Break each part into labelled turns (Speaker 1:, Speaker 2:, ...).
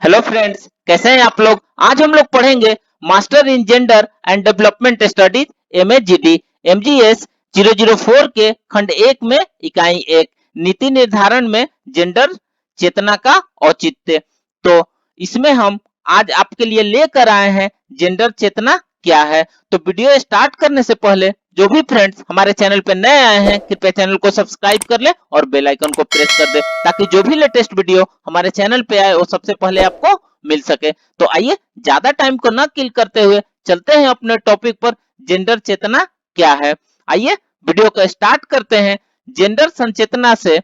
Speaker 1: Hello friends, कैसे हैं आप लोग। आज हम लोग पढ़ेंगे master in gender and development studies MHGD MGS 004 के खंड 1 में इकाई 1 नीति निर्धारण में जेंडर चेतना का औचित्य। तो इसमें हम आज आपके लिए लेकर आए हैं जेंडर चेतना क्या है। तो वीडियो स्टार्ट करने से पहले जो भी फ्रेंड्स हमारे चैनल पे नए आए हैं कृपया चैनल को सब्सक्राइब कर ले और बेल आइकन को प्रेस कर दे ताकि जो भी लेटेस्ट वीडियो हमारे चैनल पे आए वो सबसे पहले आपको मिल सके। तो आइए ज्यादा टाइम को ना किल करते हुए चलते हैं अपने टॉपिक पर, जेंडर चेतना क्या है। आइए वीडियो को स्टार्ट करते हैं। जेंडर संचेतना से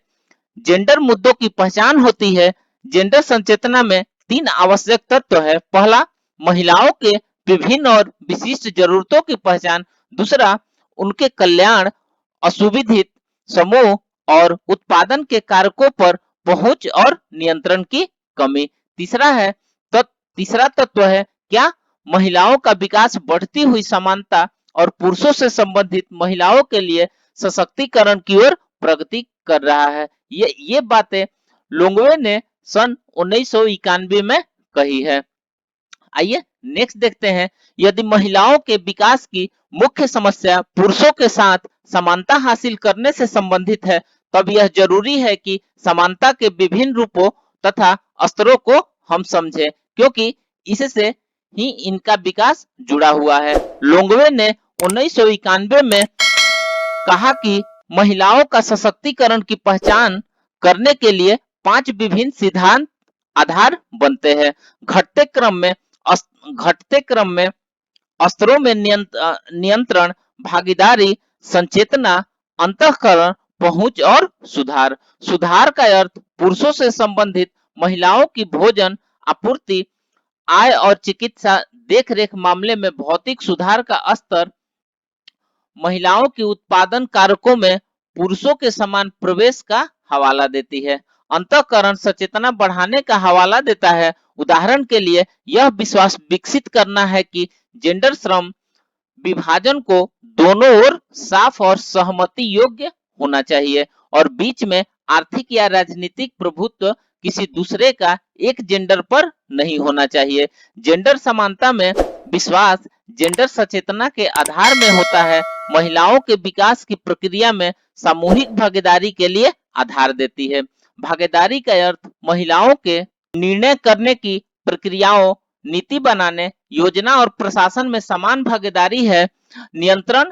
Speaker 1: जेंडर मुद्दों की पहचान होती है। जेंडर संचेतना में 3 आवश्यक तत्व है। पहला, महिलाओं के विभिन्न और विशिष्ट जरूरतों की पहचान। दूसरा, उनके कल्याण, असुविधित समूह और उत्पादन के कारकों पर पहुंच और नियंत्रण की कमी। तीसरा है तीसरा तत्व है क्या महिलाओं का विकास बढ़ती हुई समानता और पुरुषों से संबंधित महिलाओं के लिए सशक्तिकरण की ओर प्रगति कर रहा है। ये बातें लोंगवे ने सन 1991 में कही है। आइए नेक्स्ट देखते हैं। यदि महिलाओं के विकास की मुख्य समस्या पुरुषों के साथ समानता हासिल करने से संबंधित है, तब यह जरूरी है कि समानता के विभिन्न रूपों तथा स्तरों को हम समझें, क्योंकि इससे ही इनका विकास जुड़ा हुआ है। लोंगवे ने 1991 में कहा कि महिलाओं का सशक्तिकरण की पहचान करने के लिए 5 विभिन्न सिद्धांत आधार बनते हैं। घटते क्रम में स्तरों में नियंत्रण, भागीदारी, संचेतना, अंतःकरण, पहुंच और सुधार। सुधार का अर्थ पुरुषों से संबंधित महिलाओं की भोजन आपूर्ति, आय और चिकित्सा देखरेख मामले में भौतिक सुधार का स्तर, महिलाओं की उत्पादन कारकों में पुरुषों के समान प्रवेश का हवाला देती है। अंतःकरण सचेतना बढ़ाने का हवाला देता है। उदाहरण के लिए यह विश्वास विकसित करना है कि जेंडर श्रम विभाजन को दोनों ओर साफ और सहमति योग्य होना चाहिए और बीच में आर्थिक या राजनीतिक प्रभुत्व किसी दूसरे का एक जेंडर पर नहीं होना चाहिए। जेंडर समानता में विश्वास जेंडर सचेतना के आधार में होता है। महिलाओं के विकास की प्रक्रिया में सामूहिक भागीदारी के लिए आधार देती है। भागीदारी का अर्थ महिलाओं के निर्णय करने की प्रक्रियाओं, नीति बनाने, योजना और प्रशासन में समान भागीदारी है। नियंत्रण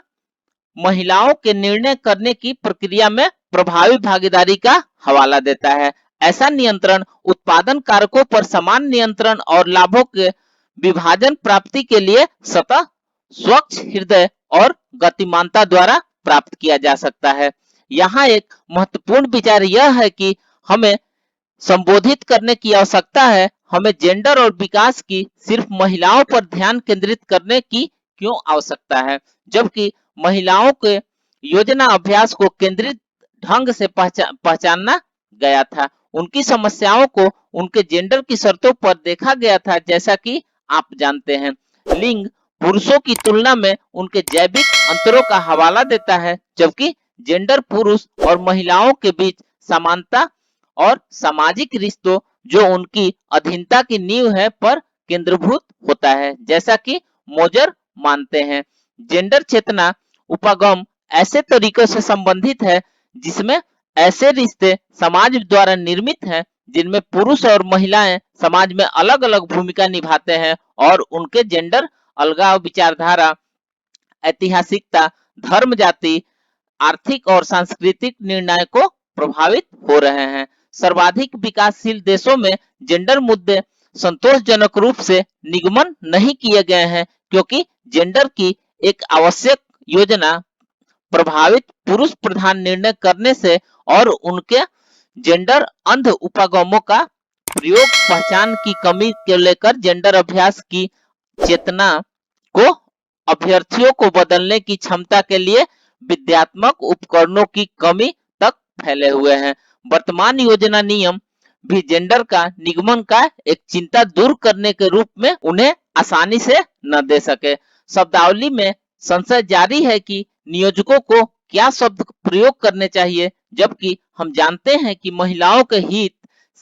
Speaker 1: महिलाओं के निर्णय करने की प्रक्रिया में प्रभावी भागीदारी का हवाला देता है। ऐसा नियंत्रण उत्पादन कारकों पर समान नियंत्रण और लाभों के विभाजन प्राप्ति के लिए सतह, स्वच्छ हृदय और गतिमानता द्वारा प्राप्त किया जा सकता है। यहाँ एक महत्वपूर्ण विचार यह है कि हमें संबोधित करने की आवश्यकता है। हमें जेंडर और विकास की सिर्फ महिलाओं पर ध्यान केंद्रित करने की क्यों आवश्यकता है, जबकि महिलाओं के योजना अभ्यास को केंद्रित ढंग से पहचाना गया था। उनकी समस्याओं को उनके जेंडर की शर्तों पर देखा गया था। जैसा कि आप जानते हैं, लिंग पुरुषों की तुलना में उनके जैविक अंतरों का हवाला देता है, जबकि जेंडर पुरुष और महिलाओं के बीच समानता और सामाजिक रिश्तों जो उनकी अधीनता की नींव है पर केंद्रीभूत होता है। जैसा कि मोजर मानते हैं, जेंडर चेतना उपागम ऐसे तरीकों से संबंधित है जिसमें ऐसे रिश्ते समाज द्वारा निर्मित हैं जिनमें पुरुष और महिलाएं समाज में अलग अलग भूमिका निभाते हैं और उनके जेंडर अलगाव विचारधारा, ऐतिहासिकता, धर्म, जाति, आर्थिक और सांस्कृतिक निर्णय को प्रभावित हो रहे हैं। सर्वाधिक विकासशील देशों में जेंडर मुद्दे संतोषजनक रूप से निगमन नहीं किए गए हैं, क्योंकि जेंडर की एक आवश्यक योजना प्रभावित पुरुष प्रधान निर्णय करने से और उनके जेंडर अंध उपागमों का प्रयोग पहचान की कमी को लेकर जेंडर अभ्यास की चेतना को अभ्यर्थियों को बदलने की क्षमता के लिए विद्यात्मक उपकरणों की कमी तक फैले हुए हैं। वर्तमान योजना नियम भी जेंडर का निगमन का एक चिंता दूर करने के रूप में उन्हें आसानी से न दे सके। शब्दावली में संशय जारी है कि नियोजकों को क्या शब्द प्रयोग करने चाहिए, जबकि हम जानते हैं कि महिलाओं के हित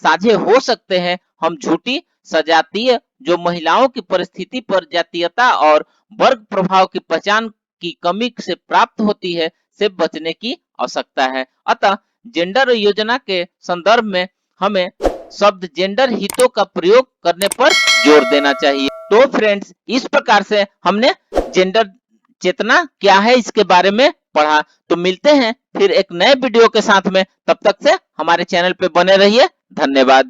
Speaker 1: साझे हो सकते हैं हम झूठी सजातीय जो महिलाओं की परिस्थिति पर जातीयता और वर्ग प्रभाव की पहचान की कमी से प्राप्त होती है से बचने की आवश्यकता है। अतः जेंडर योजना के संदर्भ में हमें शब्द जेंडर हितों का प्रयोग करने पर जोर देना चाहिए। तो फ्रेंड्स, इस प्रकार से हमने जेंडर चेतना क्या है इसके बारे में पढ़ा। तो मिलते हैं फिर एक नए वीडियो के साथ में, तब तक से हमारे चैनल पे बने रहिए। धन्यवाद।